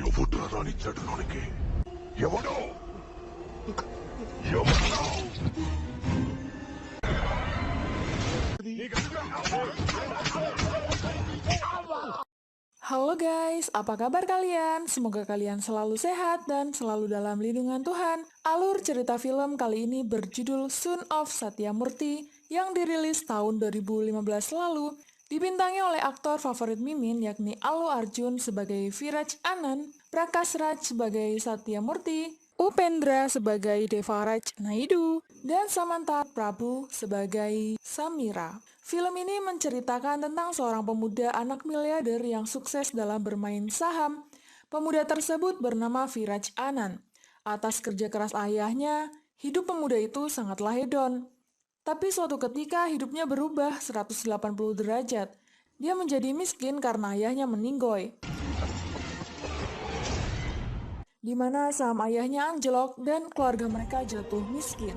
ఎవడ్రా రానిచ్చాడు లోనికి? ఎవడో ఎవడో Halo guys, apa kabar kalian? Semoga kalian selalu sehat dan selalu dalam lindungan Tuhan. Alur cerita film kali ini berjudul Son of Satyamurti yang dirilis tahun 2015 lalu. Dibintangi oleh aktor favorit Mimin yakni Allu Arjun sebagai Viraj Anand, Prakash Raj sebagai Satyamurti, Upendra sebagai Devaraj Naidu, dan Samantha Prabhu sebagai Samira. Film ini menceritakan tentang seorang pemuda anak miliarder yang sukses dalam bermain saham. Pemuda tersebut bernama Viraj Anand. Atas kerja keras ayahnya, hidup pemuda itu sangatlah hedon. Tapi suatu ketika hidupnya berubah 180 derajat. Dia menjadi miskin karena ayahnya meninggoy, di mana saham ayahnya anjlok dan keluarga mereka jatuh miskin.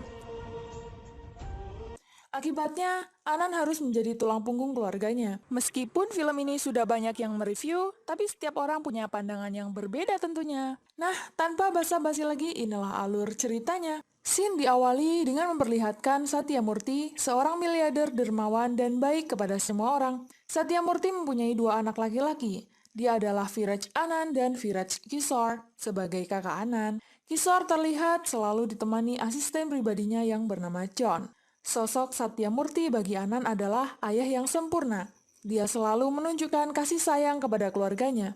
Akibatnya, Anand harus menjadi tulang punggung keluarganya. Meskipun film ini sudah banyak yang mereview, tapi setiap orang punya pandangan yang berbeda tentunya. Nah, tanpa basa-basi lagi, inilah alur ceritanya. Scene diawali dengan memperlihatkan Satyamurti, seorang miliarder dermawan dan baik kepada semua orang. Satyamurti mempunyai dua anak laki-laki. Dia adalah Viraj Anand dan Viraj Kishore sebagai kakak Anand. Kishore terlihat selalu ditemani asisten pribadinya yang bernama John. Sosok Satyamurti bagi Anand adalah ayah yang sempurna. Dia selalu menunjukkan kasih sayang kepada keluarganya.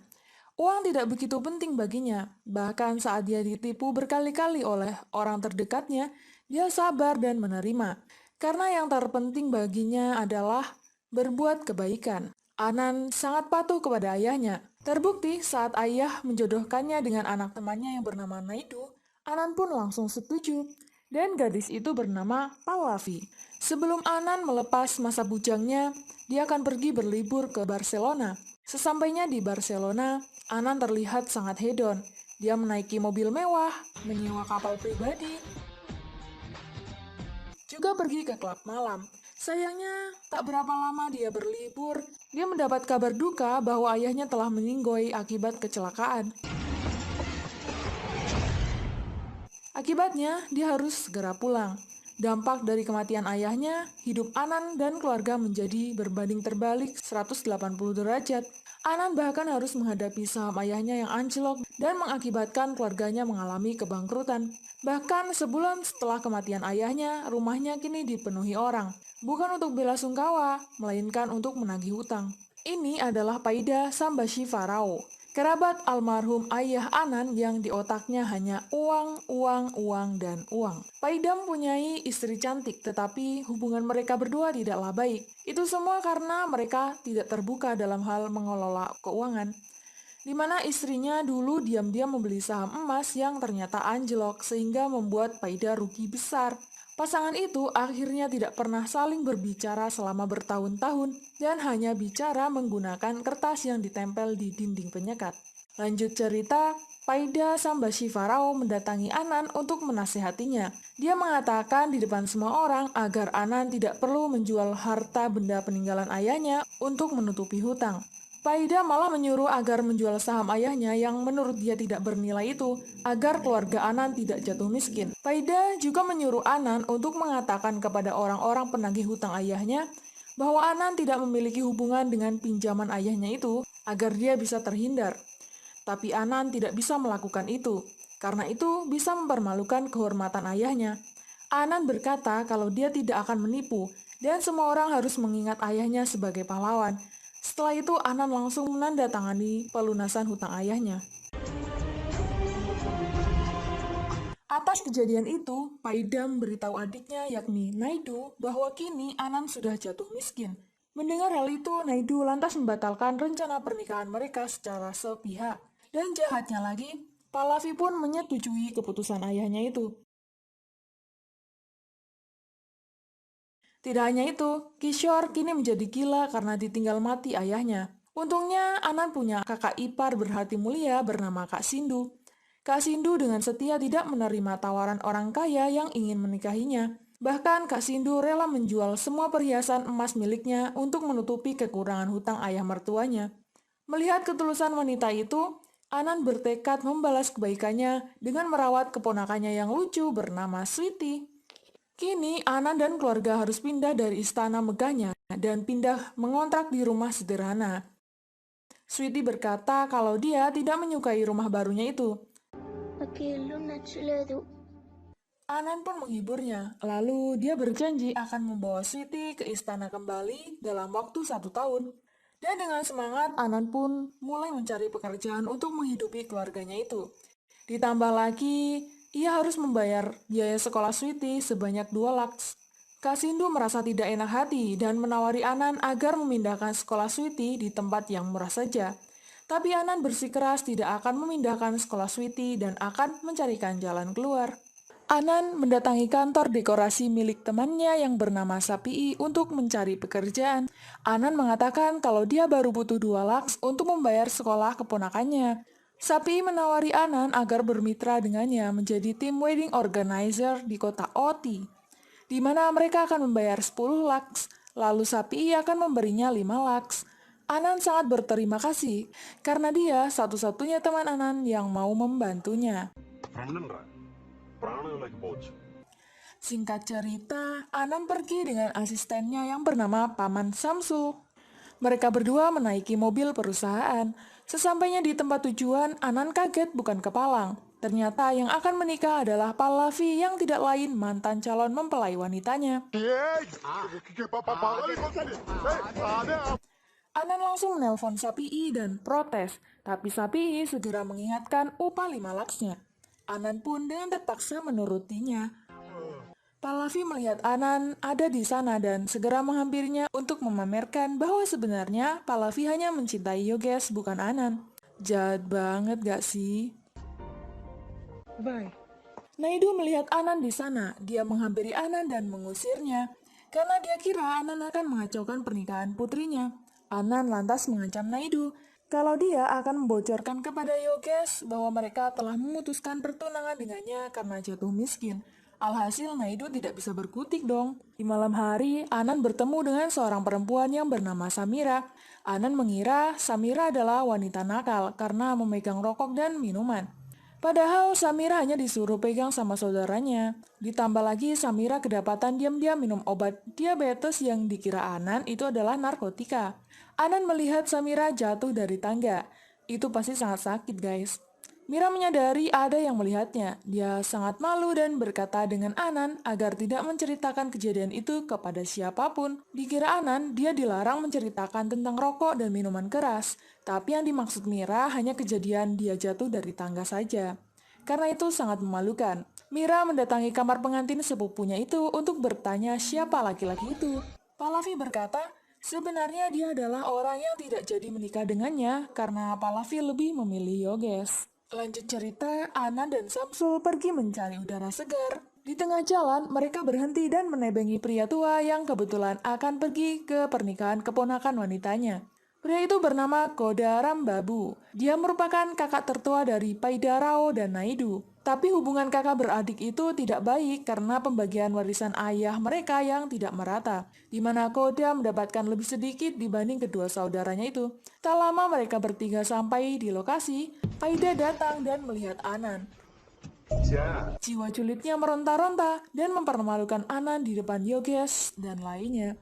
Uang tidak begitu penting baginya. Bahkan saat dia ditipu berkali-kali oleh orang terdekatnya, dia sabar dan menerima. Karena yang terpenting baginya adalah berbuat kebaikan. Anand sangat patuh kepada ayahnya. Terbukti saat ayah menjodohkannya dengan anak temannya yang bernama Naidu, Anand pun langsung setuju. Dan gadis itu bernama Pallavi. Sebelum Anand melepas masa bujangnya, dia akan pergi berlibur ke Barcelona. Sesampainya di Barcelona, Anand terlihat sangat hedon. Dia menaiki mobil mewah, menyewa kapal pribadi, juga pergi ke klub malam. Sayangnya, tak berapa lama dia berlibur, dia mendapat kabar duka bahwa ayahnya telah meninggoy akibat kecelakaan. Akibatnya, dia harus segera pulang. Dampak dari kematian ayahnya, hidup Anand dan keluarga menjadi berbanding terbalik 180 derajat. Anand bahkan harus menghadapi saham ayahnya yang anjlok dan mengakibatkan keluarganya mengalami kebangkrutan. Bahkan sebulan setelah kematian ayahnya, rumahnya kini dipenuhi orang. Bukan untuk bela sungkawa, melainkan untuk menagih hutang. Ini adalah Paida Sambashiva Rao, kerabat almarhum ayah Anand yang di otaknya hanya uang, uang, uang, dan uang. Paida mempunyai istri cantik, tetapi hubungan mereka berdua tidaklah baik. Itu semua karena mereka tidak terbuka dalam hal mengelola keuangan. Di mana istrinya dulu diam-diam membeli saham emas yang ternyata anjlok sehingga membuat Paida rugi besar. Pasangan itu akhirnya tidak pernah saling berbicara selama bertahun-tahun dan hanya bicara menggunakan kertas yang ditempel di dinding penyekat. Lanjut cerita, Paida Sambashiva Rao mendatangi Anand untuk menasehatinya. Dia mengatakan di depan semua orang agar Anand tidak perlu menjual harta benda peninggalan ayahnya untuk menutupi hutang. Paida malah menyuruh agar menjual saham ayahnya yang menurut dia tidak bernilai itu, agar keluarga Anand tidak jatuh miskin. Paida juga menyuruh Anand untuk mengatakan kepada orang-orang penagih hutang ayahnya bahwa Anand tidak memiliki hubungan dengan pinjaman ayahnya itu, agar dia bisa terhindar. Tapi Anand tidak bisa melakukan itu, karena itu bisa mempermalukan kehormatan ayahnya. Anand berkata kalau dia tidak akan menipu, dan semua orang harus mengingat ayahnya sebagai pahlawan. Setelah itu, Anand langsung menandatangani pelunasan hutang ayahnya. Atas kejadian itu, Paida memberitahu adiknya yakni Naidu bahwa kini Anand sudah jatuh miskin. Mendengar hal itu, Naidu lantas membatalkan rencana pernikahan mereka secara sepihak. Dan jahatnya lagi, Pallavi pun menyetujui keputusan ayahnya itu. Tidak hanya itu, Kishore kini menjadi gila karena ditinggal mati ayahnya. Untungnya, Anand punya kakak ipar berhati mulia bernama Kak Sindu. Kak Sindu dengan setia tidak menerima tawaran orang kaya yang ingin menikahinya. Bahkan Kak Sindu rela menjual semua perhiasan emas miliknya untuk menutupi kekurangan hutang ayah mertuanya. Melihat ketulusan wanita itu, Anan bertekad membalas kebaikannya dengan merawat keponakannya yang lucu bernama Sweetie. Kini, Anan dan keluarga harus pindah dari istana megahnya dan pindah mengontrak di rumah sederhana. Sweetie berkata kalau dia tidak menyukai rumah barunya itu. أكل نتشلدو Anan pun menghiburnya, lalu dia berjanji akan membawa Sweetie ke istana kembali dalam waktu 1 tahun. Dan dengan semangat, Anan pun mulai mencari pekerjaan untuk menghidupi keluarganya itu. Ditambah lagi, ia harus membayar biaya sekolah Sweetie sebanyak 2 laks. Kak Sindu merasa tidak enak hati dan menawari Anan agar memindahkan sekolah Sweetie di tempat yang murah saja. Tapi Anan bersikeras tidak akan memindahkan sekolah Sweetie dan akan mencarikan jalan keluar. Anan mendatangi kantor dekorasi milik temannya yang bernama Sapii untuk mencari pekerjaan. Anan mengatakan kalau dia baru butuh 2 laks untuk membayar sekolah keponakannya. Sapii menawari Anan agar bermitra dengannya menjadi tim wedding organizer di kota Oti, di mana mereka akan membayar 10 laks, lalu Sapii akan memberinya 5 laks. Anan sangat berterima kasih karena dia satu-satunya teman Anan yang mau membantunya. Singkat cerita, Anan pergi dengan asistennya yang bernama Paman Samsul. Mereka berdua menaiki mobil perusahaan. Sesampainya di tempat tujuan, Anan kaget bukan kepalang. Ternyata yang akan menikah adalah Pallavi yang tidak lain mantan calon mempelai wanitanya. Anan langsung menelpon Sapii dan protes, tapi Sapii segera mengingatkan upah 5 laksnya. Anan pun dengan terpaksa menurutinya. Pallavi melihat Anan ada di sana dan segera menghampirinya untuk memamerkan bahwa sebenarnya Pallavi hanya mencintai Yogesh bukan Anan. Jahat banget gak sih? Bye. Naidu melihat Anan di sana. Dia menghampiri Anan dan mengusirnya karena dia kira Anan akan mengacaukan pernikahan putrinya. Anan lantas mengancam Naidu kalau dia akan membocorkan kepada Yogesh bahwa mereka telah memutuskan pertunangan dengannya karena jatuh miskin. Alhasil Naidu tidak bisa berkutik dong. Di malam hari, Anan bertemu dengan seorang perempuan yang bernama Samira. Anan mengira Samira adalah wanita nakal karena memegang rokok dan minuman. Padahal Samira hanya disuruh pegang sama saudaranya. Ditambah lagi Samira kedapatan diam-diam minum obat diabetes yang dikira Anan itu adalah narkotika. Anan melihat Samira jatuh dari tangga. Itu pasti sangat sakit, guys. Mira menyadari ada yang melihatnya. Dia sangat malu dan berkata dengan Anan agar tidak menceritakan kejadian itu kepada siapapun. Dikira Anan, dia dilarang menceritakan tentang rokok dan minuman keras. Tapi yang dimaksud Mira hanya kejadian dia jatuh dari tangga saja. Karena itu sangat memalukan. Mira mendatangi kamar pengantin sepupunya itu untuk bertanya siapa laki-laki itu. Pallavi berkata, sebenarnya dia adalah orang yang tidak jadi menikah dengannya karena Pallavi lebih memilih Yogesh. Lanjut cerita, Anan dan Samsul pergi mencari udara segar. Di tengah jalan, mereka berhenti dan menebengi pria tua yang kebetulan akan pergi ke pernikahan keponakan wanitanya. Pria itu bernama Koda Rambabu. Dia merupakan kakak tertua dari Paidarao dan Naidu. Tapi hubungan kakak beradik itu tidak baik karena pembagian warisan ayah mereka yang tidak merata, di mana Koda mendapatkan lebih sedikit dibanding kedua saudaranya itu. Tak lama mereka bertiga sampai di lokasi, Paida datang dan melihat Anan. Jiwa julidnya meronta-ronta dan mempermalukan Anan di depan Yogesh dan lainnya.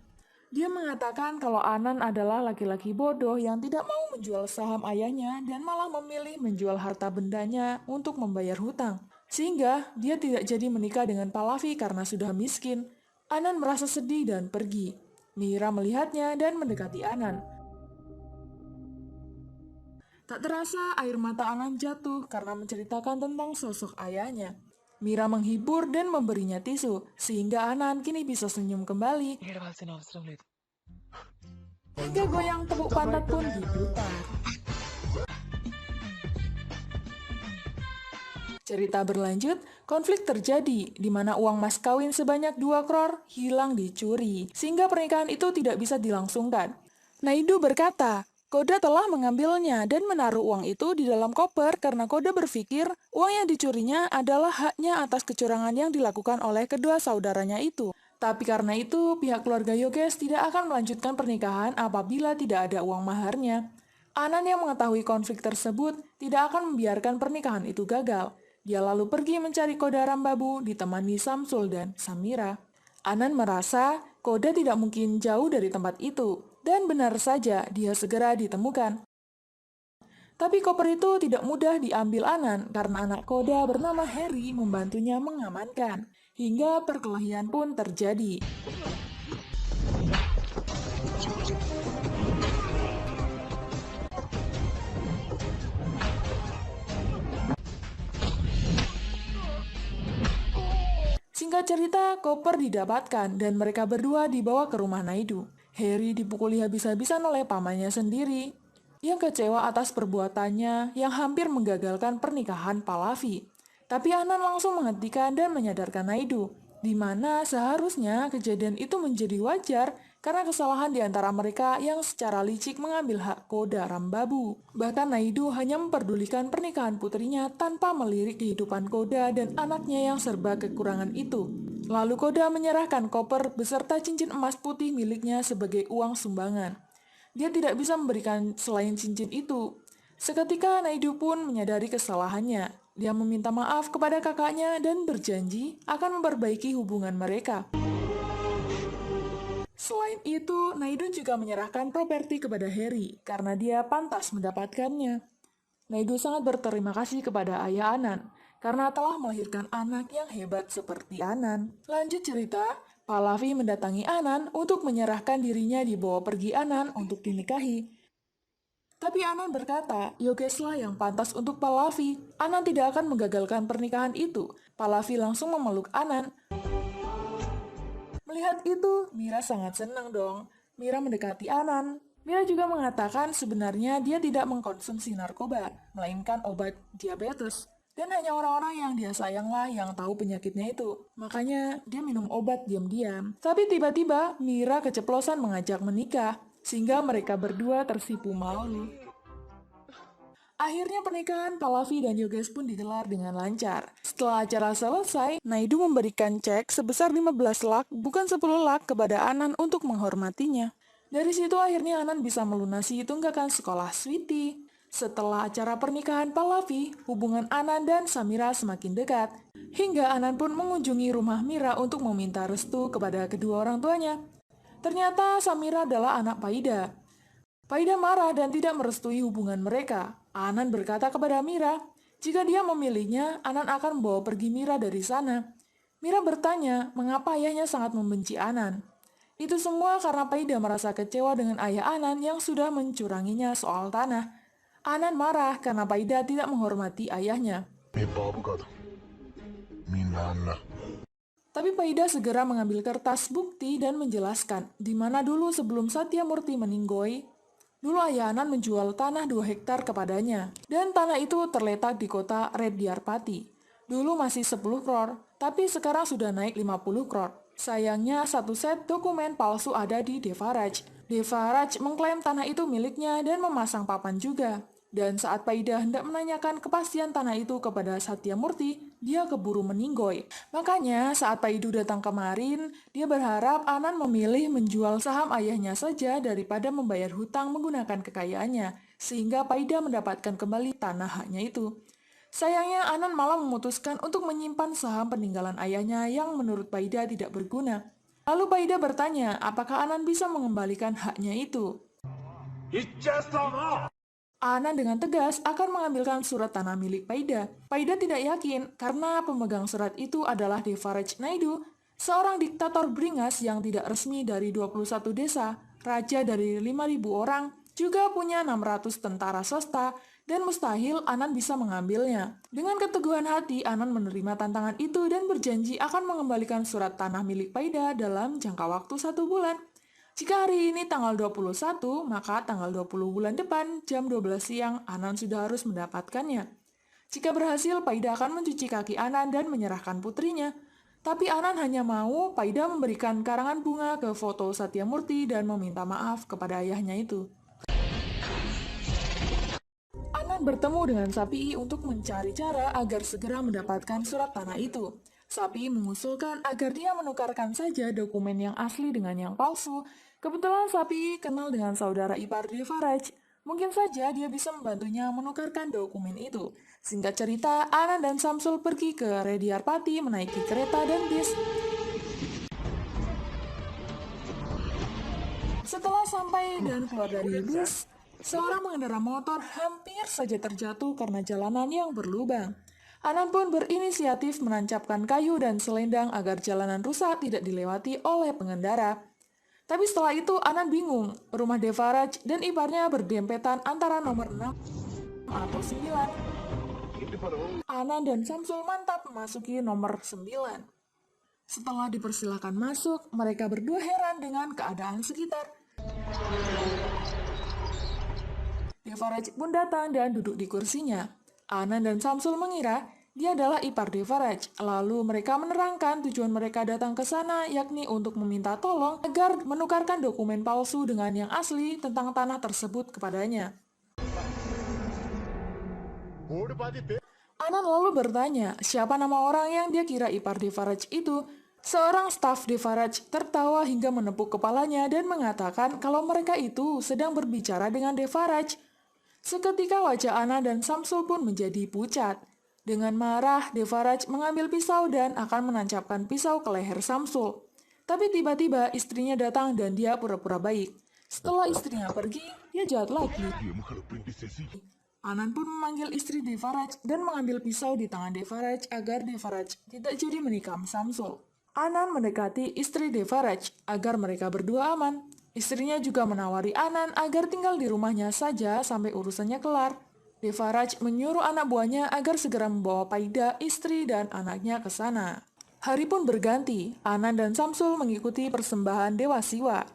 Dia mengatakan kalau Anan adalah laki-laki bodoh yang tidak mau menjual saham ayahnya dan malah memilih menjual harta bendanya untuk membayar hutang. Sehingga dia tidak jadi menikah dengan Pallavi karena sudah miskin. Anan merasa sedih dan pergi. Mira melihatnya dan mendekati Anan. Tak terasa air mata Anan jatuh karena menceritakan tentang sosok ayahnya. Mira menghibur dan memberinya tisu, sehingga Anan kini bisa senyum kembali. Hingga goyang tepuk pantat pun diputar. Cerita berlanjut, konflik terjadi, di mana uang mas kawin sebanyak 2 crore hilang dicuri, sehingga pernikahan itu tidak bisa dilangsungkan. Naidu berkata, Koda telah mengambilnya dan menaruh uang itu di dalam koper karena Koda berpikir uang yang dicurinya adalah haknya atas kecurangan yang dilakukan oleh kedua saudaranya itu. Tapi karena itu, pihak keluarga Yogesh tidak akan melanjutkan pernikahan apabila tidak ada uang maharnya. Anan yang mengetahui konflik tersebut tidak akan membiarkan pernikahan itu gagal. Dia lalu pergi mencari Koda Rambabu ditemani Samsul dan Samira. Anan merasa Koda tidak mungkin jauh dari tempat itu, dan benar saja dia segera ditemukan. Tapi koper itu tidak mudah diambil Anan karena anak Koda bernama Harry membantunya mengamankan. Hingga perkelahian pun terjadi. Singkat cerita, koper didapatkan dan mereka berdua dibawa ke rumah Naidu. Harry dipukuli habis-habisan oleh pamannya sendiri, yang kecewa atas perbuatannya yang hampir menggagalkan pernikahan Pallavi. Tapi Anan langsung menghentikan dan menyadarkan Naidu, di mana seharusnya kejadian itu menjadi wajar karena kesalahan di antara mereka yang secara licik mengambil hak Koda Rambabu. Bahkan Naidu hanya memperdulikan pernikahan putrinya tanpa melirik kehidupan Koda dan anaknya yang serba kekurangan itu. Lalu Koda menyerahkan koper beserta cincin emas putih miliknya sebagai uang sumbangan. Dia tidak bisa memberikan selain cincin itu. Seketika Naidu pun menyadari kesalahannya. Dia meminta maaf kepada kakaknya dan berjanji akan memperbaiki hubungan mereka. Selain itu, Naidu juga menyerahkan properti kepada Harry karena dia pantas mendapatkannya. Naidu sangat berterima kasih kepada ayah Anan karena telah melahirkan anak yang hebat seperti Anan. Lanjut cerita, Pallavi mendatangi Anan untuk menyerahkan dirinya dibawa pergi Anan untuk dinikahi. Tapi Anan berkata, Yogeslah yang pantas untuk Pallavi. Anan tidak akan menggagalkan pernikahan itu. Pallavi langsung memeluk Anan. Melihat itu, Mira sangat senang dong. Mira mendekati Anan. Mira juga mengatakan sebenarnya dia tidak mengkonsumsi narkoba, melainkan obat diabetes. Dan hanya orang-orang yang dia sayanglah yang tahu penyakitnya itu. Makanya dia minum obat diam-diam. Tapi tiba-tiba Mira keceplosan mengajak menikah, sehingga mereka berdua tersipu malu. Akhirnya pernikahan Pallavi dan Yoges pun digelar dengan lancar. Setelah acara selesai, Naidu memberikan cek sebesar 15 lak, bukan 10 lak kepada Anan untuk menghormatinya. Dari situ akhirnya Anan bisa melunasi tunggakan sekolah Sweetie. Setelah acara pernikahan Pallavi, hubungan Anan dan Samira semakin dekat. Hingga Anan pun mengunjungi rumah Mira untuk meminta restu kepada kedua orang tuanya. Ternyata Samira adalah anak Paida. Paida marah dan tidak merestui hubungan mereka. Anan berkata kepada Mira, jika dia memilihnya, Anan akan membawa pergi Mira dari sana. Mira bertanya, mengapa ayahnya sangat membenci Anan. Itu semua karena Paida merasa kecewa dengan ayah Anan yang sudah mencuranginya soal tanah. Anan marah karena Paida tidak menghormati ayahnya. Tapi Paida segera mengambil kertas bukti dan menjelaskan, di mana dulu sebelum Satyamurti meninggoy, dulu ayah Anan menjual tanah 2 hektar kepadanya, dan tanah itu terletak di kota Redyarpati. Dulu masih 10 crore, tapi sekarang sudah naik 50 crore. Sayangnya satu set dokumen palsu ada di Devaraj. Devaraj mengklaim tanah itu miliknya dan memasang papan juga. Dan saat Paida hendak menanyakan kepastian tanah itu kepada Satyamurti, dia keburu meninggoy. Makanya saat Paidu datang kemarin, dia berharap Anan memilih menjual saham ayahnya saja daripada membayar hutang menggunakan kekayaannya, sehingga Paida mendapatkan kembali tanah haknya itu. Sayangnya Anan malah memutuskan untuk menyimpan saham peninggalan ayahnya yang menurut Paida tidak berguna. Lalu Paida bertanya apakah Anan bisa mengembalikan haknya itu. Anan dengan tegas akan mengambilkan surat tanah milik Paida. Paida tidak yakin karena pemegang surat itu adalah Devaraj Naidu, seorang diktator beringas yang tidak resmi dari 21 desa, raja dari 5.000 orang, juga punya 600 tentara swasta, dan mustahil Anan bisa mengambilnya. Dengan keteguhan hati, Anan menerima tantangan itu dan berjanji akan mengembalikan surat tanah milik Paida dalam jangka waktu 1 bulan. Jika hari ini tanggal 21, maka tanggal 20 bulan depan, jam 12 siang, Anan sudah harus mendapatkannya. Jika berhasil, Paida akan mencuci kaki Anan dan menyerahkan putrinya. Tapi Anan hanya mau Paida memberikan karangan bunga ke foto Satyamurti dan meminta maaf kepada ayahnya itu. Anan bertemu dengan Sapi untuk mencari cara agar segera mendapatkan surat tanah itu. Sapi mengusulkan agar dia menukarkan saja dokumen yang asli dengan yang palsu. Kebetulan Sapi kenal dengan saudara ipar Devaraj. Mungkin saja dia bisa membantunya menukarkan dokumen itu. Singkat cerita, Anan dan Samsul pergi ke Rediarpati menaiki kereta dan bis. Setelah sampai dan keluar dari bis, seorang pengendara motor hampir saja terjatuh karena jalanan yang berlubang. Anan pun berinisiatif menancapkan kayu dan selendang agar jalanan rusak tidak dilewati oleh pengendara. Tapi setelah itu Anan bingung, rumah Devaraj dan iparnya berdempetan antara nomor 6 atau 9. Anan dan Samsul mantap memasuki nomor 9. Setelah dipersilakan masuk, mereka berdua heran dengan keadaan sekitar. Devaraj pun datang dan duduk di kursinya. Anan dan Samsul mengira dia adalah ipar Devaraj. Lalu mereka menerangkan tujuan mereka datang ke sana, yakni untuk meminta tolong agar menukarkan dokumen palsu dengan yang asli tentang tanah tersebut kepadanya. Anan lalu bertanya, siapa nama orang yang dia kira ipar Devaraj itu? Seorang staf Devaraj tertawa hingga menepuk kepalanya dan mengatakan kalau mereka itu sedang berbicara dengan Devaraj. Seketika wajah Anan dan Samsul pun menjadi pucat. Dengan marah, Devaraj mengambil pisau dan akan menancapkan pisau ke leher Samsul. Tapi tiba-tiba istrinya datang dan dia pura-pura baik. Setelah istrinya pergi, dia jahat lagi. Anan pun memanggil istri Devaraj dan mengambil pisau di tangan Devaraj agar Devaraj tidak jadi menikam Samsul. Anan mendekati istri Devaraj agar mereka berdua aman. Istrinya juga menawari Anan agar tinggal di rumahnya saja sampai urusannya kelar. Devaraj menyuruh anak buahnya agar segera membawa Paida, istri dan anaknya ke sana. Hari pun berganti, Anan dan Samsul mengikuti persembahan Dewa Siwa.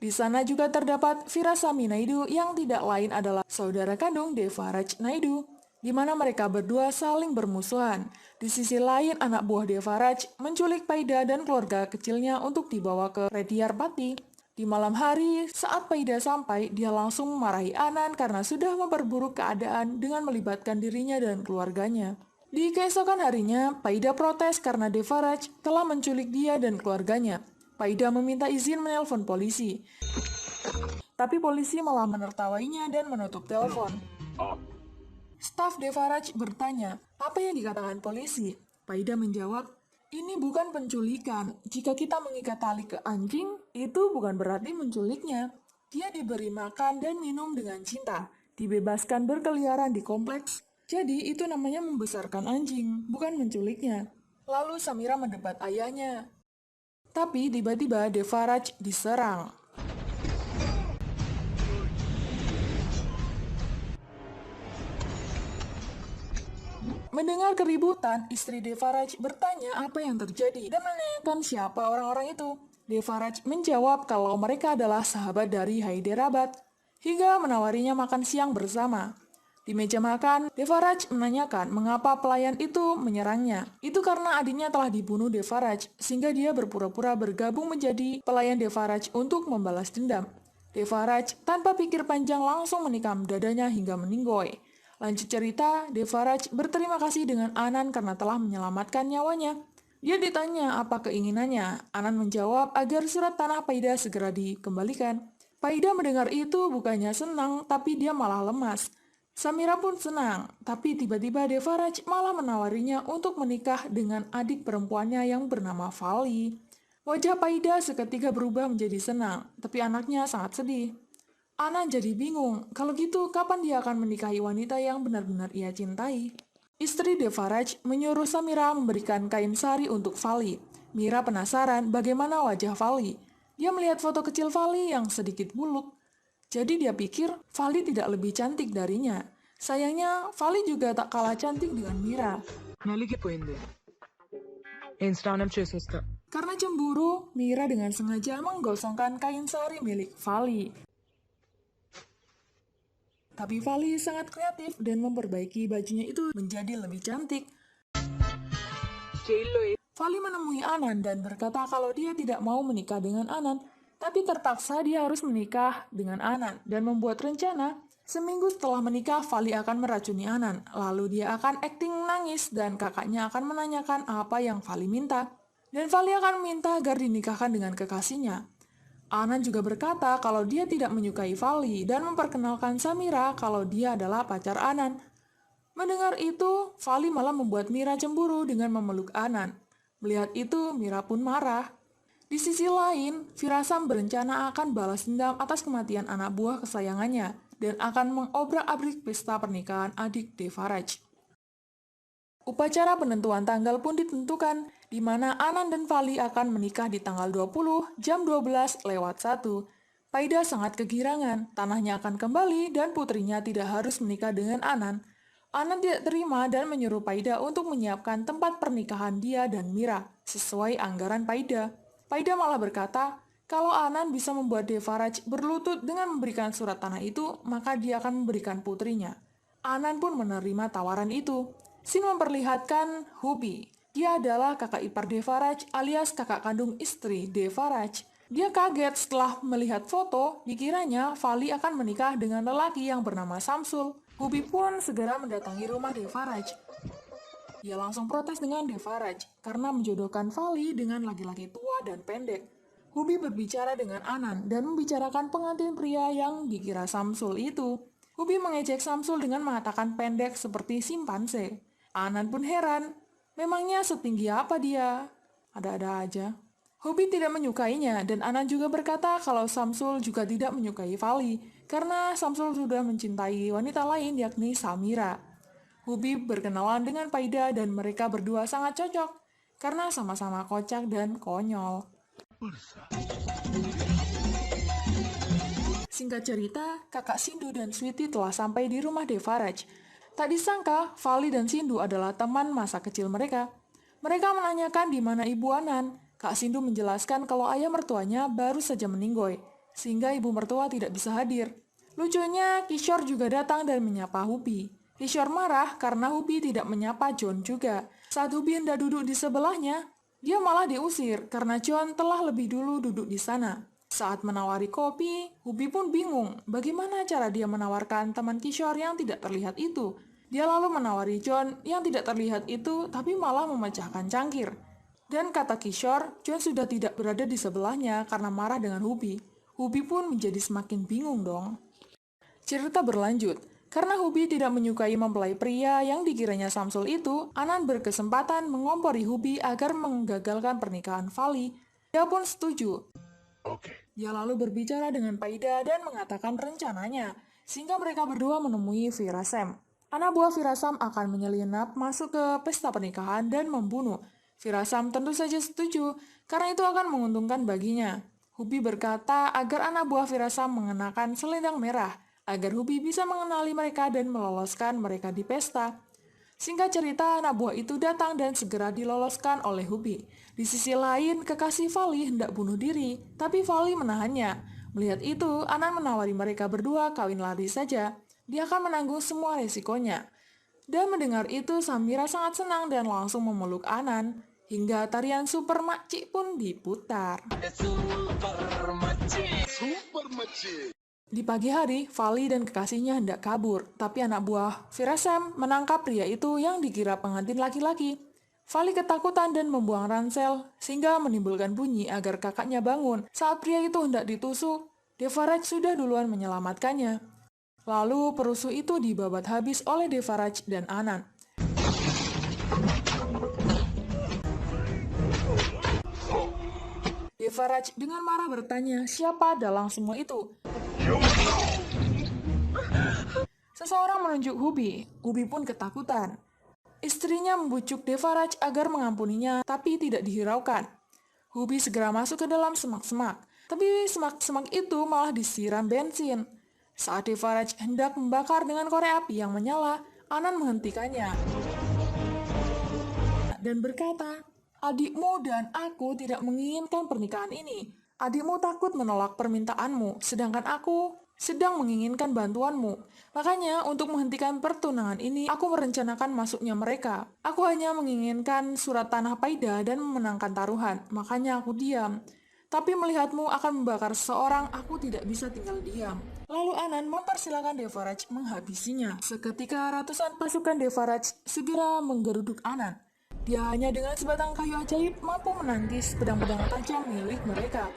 Di sana juga terdapat Virasami Naidu yang tidak lain adalah saudara kandung Devaraj Naidu, di mana mereka berdua saling bermusuhan. Di sisi lain, anak buah Devaraj menculik Paida dan keluarga kecilnya untuk dibawa ke Rediarpati. Di malam hari, saat Paida sampai, dia langsung memarahi Anan karena sudah memperburuk keadaan dengan melibatkan dirinya dan keluarganya. Di keesokan harinya, Paida protes karena Devaraj telah menculik dia dan keluarganya. Paida meminta izin menelpon polisi. Tapi polisi malah menertawainya dan menutup telepon. Staf Devaraj bertanya, apa yang dikatakan polisi? Paida menjawab, ini bukan penculikan. Jika kita mengikat tali ke anjing, itu bukan berarti menculiknya. Dia diberi makan dan minum dengan cinta, dibebaskan berkeliaran di kompleks. Jadi itu namanya membesarkan anjing, bukan menculiknya. Lalu Samira mendebat ayahnya. Tapi tiba-tiba Devaraj diserang. Mendengar keributan, istri Devaraj bertanya apa yang terjadi dan menanyakan siapa orang-orang itu. Devaraj menjawab kalau mereka adalah sahabat dari Hyderabad, hingga menawarinya makan siang bersama. Di meja makan, Devaraj menanyakan mengapa pelayan itu menyerangnya. Itu karena adiknya telah dibunuh Devaraj, sehingga dia berpura-pura bergabung menjadi pelayan Devaraj untuk membalas dendam. Devaraj tanpa pikir panjang langsung menikam dadanya hingga meninggoy. Lanjut cerita, Devaraj berterima kasih dengan Anan karena telah menyelamatkan nyawanya. Dia ditanya apa keinginannya. Anan menjawab agar surat tanah Paida segera dikembalikan. Paida mendengar itu bukannya senang, tapi dia malah lemas. Samira pun senang, tapi tiba-tiba Devaraj malah menawarinya untuk menikah dengan adik perempuannya yang bernama Vali. Wajah Paida seketika berubah menjadi senang, tapi anaknya sangat sedih. Anan jadi bingung, kalau gitu kapan dia akan menikahi wanita yang benar-benar ia cintai? Istri Devaraj menyuruh Samira memberikan kain sari untuk Vali. Mira penasaran bagaimana wajah Vali. Dia melihat foto kecil Vali yang sedikit buluk. Jadi dia pikir Vali tidak lebih cantik darinya. Sayangnya, Vali juga tak kalah cantik dengan Mira. నలిగిపోయింది ఏం స్నానం చేసేస్తా Karena cemburu, Mira dengan sengaja menggosongkan kain sari milik Vali. Tapi Vali sangat kreatif dan memperbaiki bajunya itu menjadi lebih cantik. జైల్లో Vali menemui Anan dan berkata kalau dia tidak mau menikah dengan Anan, tapi terpaksa dia harus menikah dengan Anan dan membuat rencana. Seminggu setelah menikah, Vali akan meracuni Anan. Lalu dia akan akting nangis dan kakaknya akan menanyakan apa yang Vali minta. Dan Vali akan minta agar dinikahkan dengan kekasihnya. Anan juga berkata kalau dia tidak menyukai Vali dan memperkenalkan Samira kalau dia adalah pacar Anan. Mendengar itu, Vali malah membuat Mira cemburu dengan memeluk Anan. Melihat itu, Mira pun marah. Di sisi lain, Virasam berencana akan balas dendam atas kematian anak buah kesayangannya dan akan mengobrak-abrik pesta pernikahan adik Devaraj. Upacara penentuan tanggal pun ditentukan, di mana Anan dan Vali akan menikah di tanggal 20 jam 12 lewat 1. Paida sangat kegirangan, tanahnya akan kembali dan putrinya tidak harus menikah dengan Anan. Anan tidak terima dan menyuruh Paida untuk menyiapkan tempat pernikahan dia dan Mira, sesuai anggaran Paida. Paida malah berkata, kalau Anan bisa membuat Devaraj berlutut dengan memberikan surat tanah itu, maka dia akan memberikan putrinya. Anan pun menerima tawaran itu. Sin memperlihatkan Hubi. Dia adalah kakak ipar Devaraj alias kakak kandung istri Devaraj. Dia kaget setelah melihat foto, dikiranya Vali akan menikah dengan lelaki yang bernama Samsul. Hubi pun segera mendatangi rumah Devaraj. Dia langsung protes dengan Devaraj karena menjodohkan Vali dengan laki-laki tua dan pendek. Hubi berbicara dengan Anan dan membicarakan pengantin pria yang dikira Samsul itu. Hubi mengejek Samsul dengan mengatakan pendek seperti simpanse. Anan pun heran, memangnya setinggi apa dia? Ada-ada aja. Hubi tidak menyukainya dan Anan juga berkata kalau Samsul juga tidak menyukai Vali karena Samsul sudah mencintai wanita lain yakni Samira. Hubi berkenalan dengan Paida dan mereka berdua sangat cocok karena sama-sama kocak dan konyol. Singkat cerita, kakak Sindu dan Sweety telah sampai di rumah Devaraj. Tak disangka, Vali dan Sindu adalah teman masa kecil mereka. Mereka menanyakan di mana ibu Anan. Kak Sindu menjelaskan kalau ayah mertuanya baru saja meninggoy, sehingga ibu mertua tidak bisa hadir. Lucunya, Kishore juga datang dan menyapa Hubi. Kishore marah karena Hubi tidak menyapa John juga. Saat Hubi hendak duduk di sebelahnya, dia malah diusir karena John telah lebih dulu duduk di sana. Saat menawari kopi, Hubi pun bingung bagaimana cara dia menawarkan teman Kishore yang tidak terlihat itu. Dia lalu menawari John yang tidak terlihat itu tapi malah memecahkan cangkir. Dan kata Kishore, John sudah tidak berada di sebelahnya karena marah dengan Hubi. Hubi pun menjadi semakin bingung dong. Cerita berlanjut. Karena Hubi tidak menyukai mempelai pria yang dikiranya Samsul itu, Anan berkesempatan mengompori Hubi agar menggagalkan pernikahan Vali. Dia pun setuju. Dia lalu berbicara dengan Paida dan mengatakan rencananya, sehingga mereka berdua menemui Virasam. Anak buah Virasam akan menyelinap masuk ke pesta pernikahan dan membunuh. Virasam tentu saja setuju, karena itu akan menguntungkan baginya. Hubi berkata agar anak buah Virasam mengenakan selendang merah, agar Hubi bisa mengenali mereka dan meloloskan mereka di pesta. Singkat cerita, anak buah itu datang dan segera diloloskan oleh Hubi. Di sisi lain, kekasih Vali hendak bunuh diri, tapi Vali menahannya. Melihat itu, Anan menawari mereka berdua kawin lari saja. Dia akan menanggung semua resikonya. Dan mendengar itu, Samira sangat senang dan langsung memeluk Anan. Hingga tarian Super Makcik pun diputar. Di pagi hari, Vali dan kekasihnya hendak kabur, tapi anak buah Virasam menangkap pria itu yang dikira pengantin laki-laki. Vali ketakutan dan membuang ransel, sehingga menimbulkan bunyi agar kakaknya bangun. Saat pria itu hendak ditusuk, Devaraj sudah duluan menyelamatkannya. Lalu perusuh itu dibabat habis oleh Devaraj dan Anan. Devaraj dengan marah bertanya, siapa dalang semua itu? Seseorang menunjuk Hubi. Hubi pun ketakutan. Istrinya membujuk Devaraj agar mengampuninya, tapi tidak dihiraukan. Hubi segera masuk ke dalam semak-semak, tapi semak-semak itu malah disiram bensin. Saat Devaraj hendak membakar dengan korek api yang menyala, Anan menghentikannya dan berkata, adikmu dan aku tidak menginginkan pernikahan ini. Adikmu takut menolak permintaanmu, sedangkan aku sedang menginginkan bantuanmu. Makanya, untuk menghentikan pertunangan ini, aku merencanakan masuknya mereka. Aku hanya menginginkan surat tanah Paida dan memenangkan taruhan, makanya aku diam. Tapi melihatmu akan membakar seseorang, aku tidak bisa tinggal diam. Lalu Anan mempersilahkan Devaraj menghabisinya. Seketika ratusan pasukan Devaraj segera menggeruduk Anan. Dia hanya dengan sebatang kayu ajaib mampu menangkis pedang-pedang tajam milik mereka.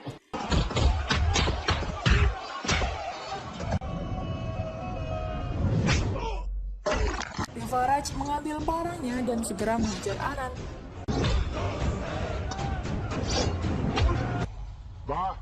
Devaraj mengambil parangnya dan segera mengejar Anand. Bah,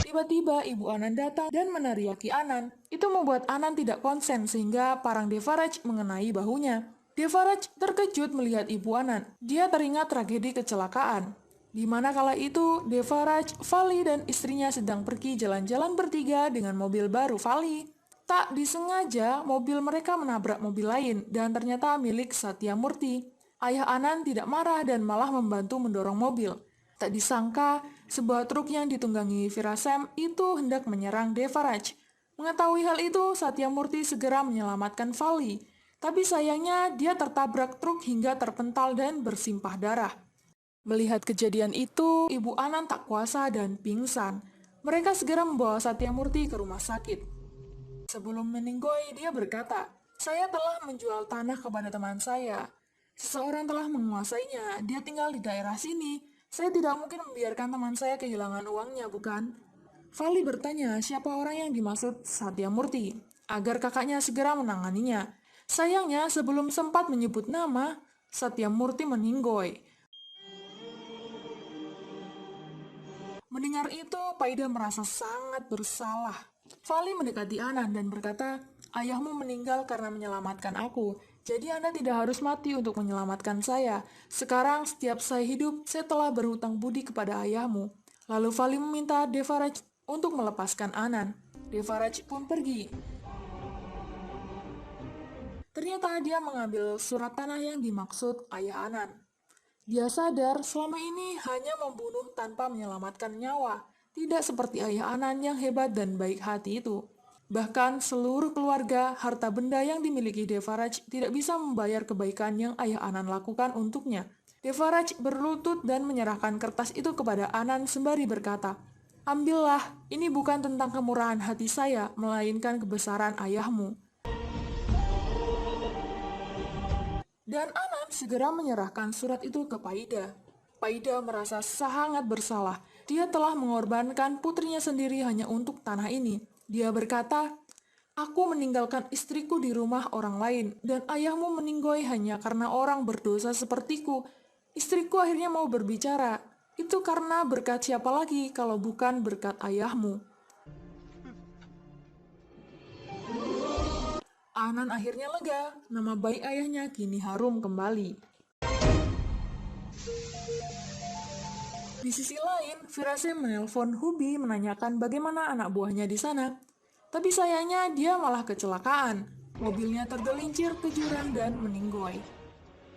Tiba-tiba ibu Anand datang dan meneriaki Anand. Itu membuat Anand tidak konsen sehingga parang Devaraj mengenai bahunya. Devaraj terkejut melihat ibu Anand. Dia teringat tragedi kecelakaan. Di mana kala itu Devaraj, Vali, dan istrinya sedang pergi jalan-jalan bertiga dengan mobil baru Vali. Tak disengaja, mobil mereka menabrak mobil lain dan ternyata milik Satya Murti. Ayah Anand tidak marah dan malah membantu mendorong mobil. Tak disangka, sebuah truk yang ditunggangi Virasam itu hendak menyerang Devaraj. Mengetahui hal itu, Satya Murti segera menyelamatkan Vali. Tapi sayangnya, dia tertabrak truk hingga terpental dan bersimpah darah. Melihat kejadian itu, Ibu Anand tak kuasa dan pingsan. Mereka segera membawa Satya Murti ke rumah sakit. Sebelum meninggoy, dia berkata, "Saya telah menjual tanah kepada teman saya. Seseorang telah menguasainya, dia tinggal di daerah sini. Saya tidak mungkin membiarkan teman saya kehilangan uangnya, bukan?" Vali bertanya siapa orang yang dimaksud Satya Murti, agar kakaknya segera menanganinya. Sayangnya, sebelum sempat menyebut nama, Satya Murti meninggoy. Mendengar itu, Paida merasa sangat bersalah. Vali mendekati Anand dan berkata, "Ayahmu meninggal karena menyelamatkan aku. Jadi Anda tidak harus mati untuk menyelamatkan saya. Sekarang setiap saya hidup, saya telah berhutang budi kepada ayahmu." Lalu Vali meminta Devaraj untuk melepaskan Anand. Devaraj pun pergi. Ternyata dia mengambil surat tanah yang dimaksud ayah Anand. Dia sadar selama ini hanya membunuh tanpa menyelamatkan nyawa. Tidak seperti ayah Anand yang hebat dan baik hati itu. Bahkan seluruh keluarga, harta benda yang dimiliki Devaraj tidak bisa membayar kebaikan yang ayah Anand lakukan untuknya. Devaraj berlutut dan menyerahkan kertas itu kepada Anand sembari berkata, "Ambillah, ini bukan tentang kemurahan hati saya, melainkan kebesaran ayahmu." Dan Anand segera menyerahkan surat itu ke Paida. Paida merasa sangat bersalah. Dia telah mengorbankan putrinya sendiri hanya untuk tanah ini. Dia berkata, "Aku meninggalkan istriku di rumah orang lain, dan ayahmu meninggoy hanya karena orang berdosa sepertiku. Istriku akhirnya mau berbicara. Itu karena berkat siapa lagi kalau bukan berkat ayahmu." Anand akhirnya lega. Nama baik ayahnya kini harum kembali. Di sisi lain, Virasam menelpon Hubi menanyakan bagaimana anak buahnya di sana. Tapi sayangnya dia malah kecelakaan. Mobilnya tergelincir ke jurang dan meninggoy.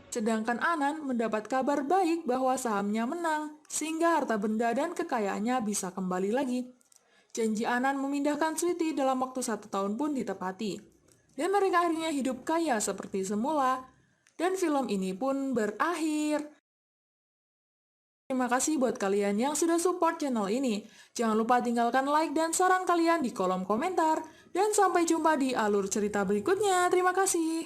Sedangkan Anand mendapat kabar baik bahwa sahamnya menang, sehingga harta benda dan kekayaannya bisa kembali lagi. Janji Anand memindahkan Sweety dalam waktu 1 tahun pun ditepati. Dan mereka akhirnya hidup kaya seperti semula. Dan film ini pun berakhir. Terima kasih buat kalian yang sudah support channel ini. Jangan lupa tinggalkan like dan saran kalian di kolom komentar. Dan sampai jumpa di alur cerita berikutnya. Terima kasih.